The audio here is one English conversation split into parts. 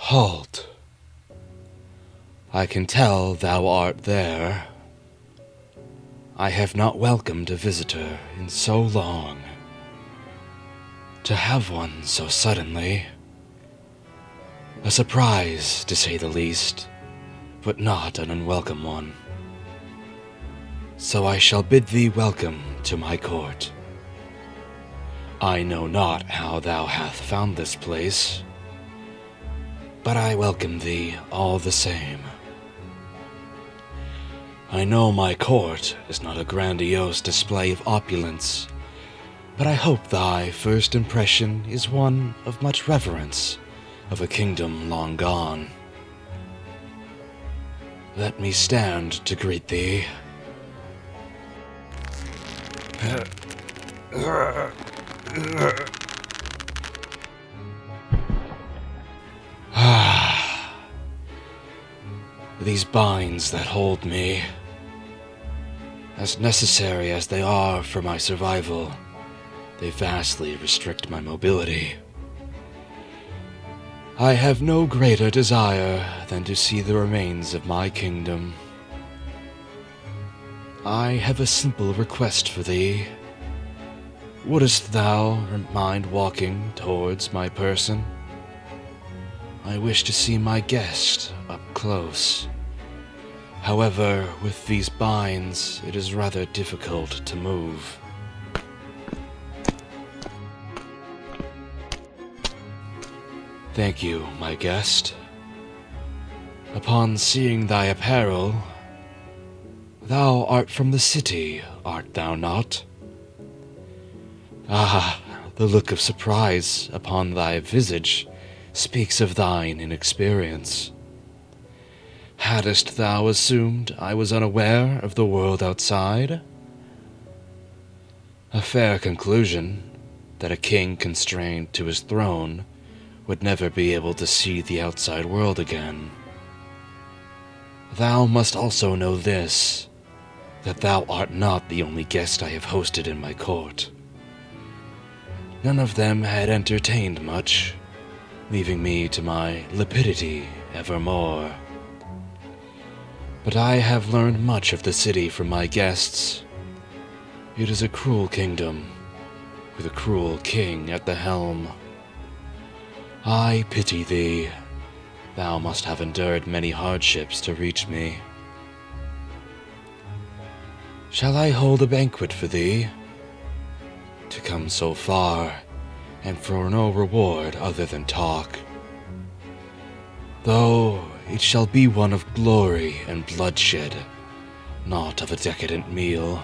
Halt. I can tell thou art there. I have not welcomed a visitor in so long. To have one so suddenly, a surprise to say the least, but not an unwelcome one. So I shall bid thee welcome to my court. I know not how thou hast found this place, but I welcome thee all the same. I know my court is not a grandiose display of opulence, but I hope thy first impression is one of much reverence of a kingdom long gone. Let me stand to greet thee. These binds that hold me, as necessary as they are for my survival, they vastly restrict my mobility. I have no greater desire than to see the remains of my kingdom. I have a simple request for thee. Wouldst thou mind walking towards my person? I wish to see my guest up close. However, with these binds, it is rather difficult to move. Thank you, my guest. Upon seeing thy apparel, thou art from the city, art thou not? Ah, the look of surprise upon thy visage speaks of thine inexperience. Hadst thou assumed I was unaware of the world outside? A fair conclusion, that a king constrained to his throne would never be able to see the outside world again. Thou must also know this, that thou art not the only guest I have hosted in my court. None of them had entertained much, leaving me to my lapidity evermore. But I have learned much of the city from my guests. It is a cruel kingdom, with a cruel king at the helm. I pity thee. Thou must have endured many hardships to reach me. Shall I hold a banquet for thee? To come so far, and for no reward other than talk. Though it shall be one of glory and bloodshed, not of a decadent meal.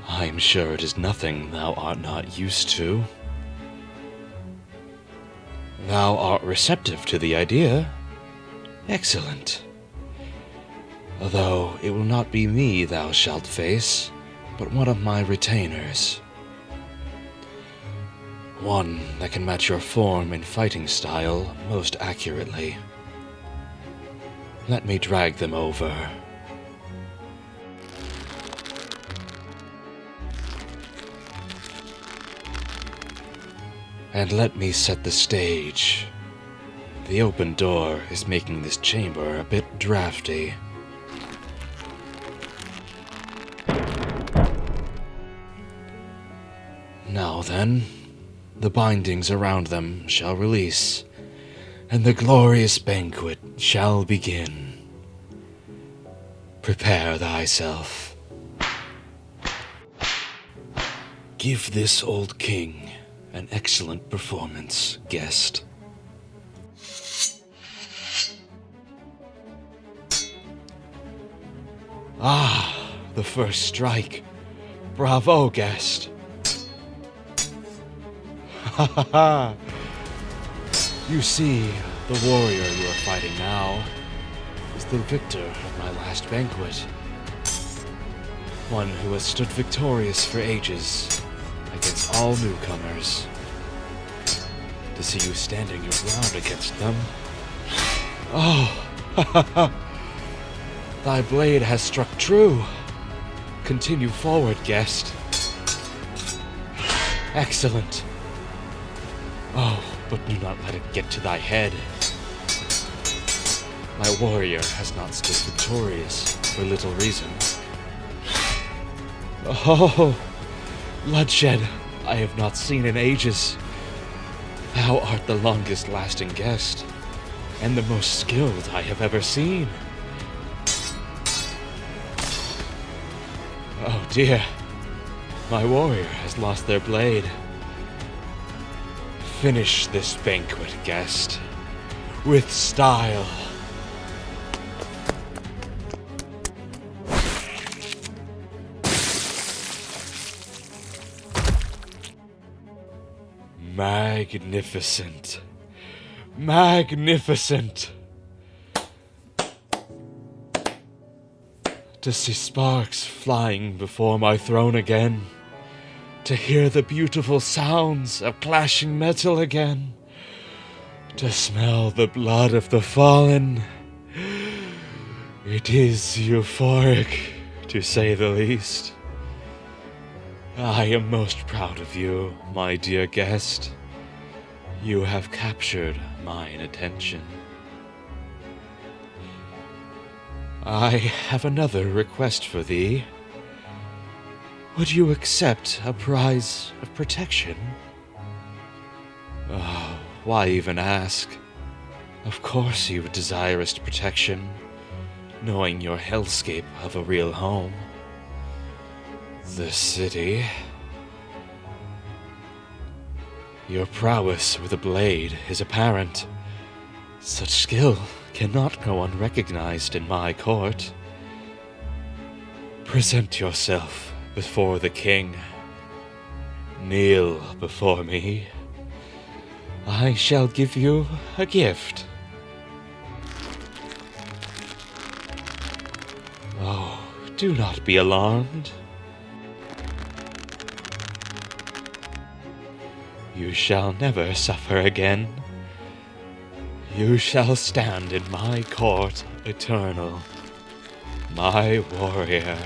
I am sure it is nothing thou art not used to. Thou art receptive to the idea. Excellent. Although it will not be me thou shalt face, but one of my retainers. One that can match your form and fighting style most accurately. Let me drag them over. And let me set the stage. The open door is making this chamber a bit drafty. Now then, the bindings around them shall release, and the glorious banquet shall begin. Prepare thyself. Give this old king an excellent performance, guest. Ah, the first strike. Bravo, guest. Ha ha ha! You see, the warrior you are fighting now is the victor of my last banquet. One who has stood victorious for ages against all newcomers. To see you standing your ground against them. Oh, ha ha ha! Thy blade has struck true. Continue forward, guest. Excellent. Oh, but do not let it get to thy head. My warrior has not stood victorious for little reason. Oh, bloodshed I have not seen in ages. Thou art the longest lasting guest, and the most skilled I have ever seen. Oh dear, my warrior has lost their blade. Finish this banquet, guest, with style. Magnificent. Magnificent. To see sparks flying before my throne again. To hear the beautiful sounds of clashing metal again. To smell the blood of the fallen. It is euphoric, to say the least. I am most proud of you, my dear guest. You have captured mine attention. I have another request for thee. Would you accept a prize of protection? Oh, why even ask? Of course you desirest protection, knowing your hellscape of a real home. The city. Your prowess with a blade is apparent. Such skill cannot go unrecognized in my court. Present yourself before the king. Kneel before me. I shall give you a gift. Oh, do not be alarmed. You shall never suffer again. You shall stand in my court eternal, my warrior.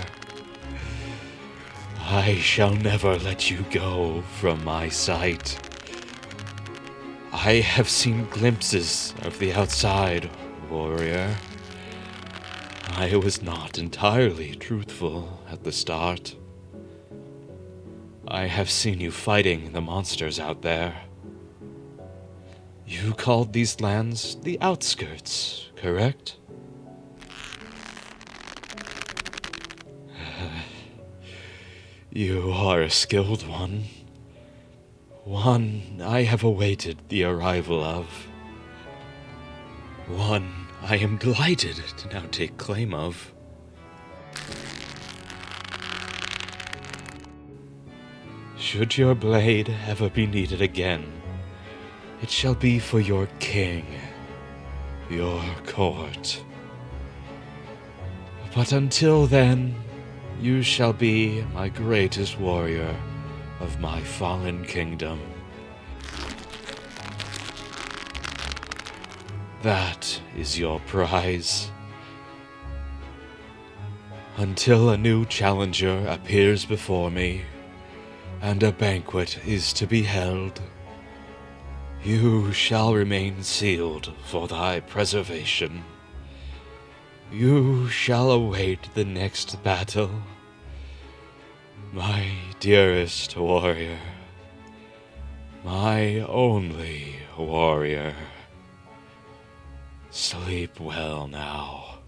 I shall never let you go from my sight. I have seen glimpses of the outside, warrior. I was not entirely truthful at the start. I have seen you fighting the monsters out there. You called these lands the Outskirts, correct? You are a skilled one. One I have awaited the arrival of. One I am delighted to now take claim of. Should your blade ever be needed again, it shall be for your king, your court. But until then, you shall be my greatest warrior of my fallen kingdom. That is your prize. Until a new challenger appears before me, and a banquet is to be held, you shall remain sealed for thy preservation. You shall await the next battle, my dearest warrior, my only warrior. Sleep well now.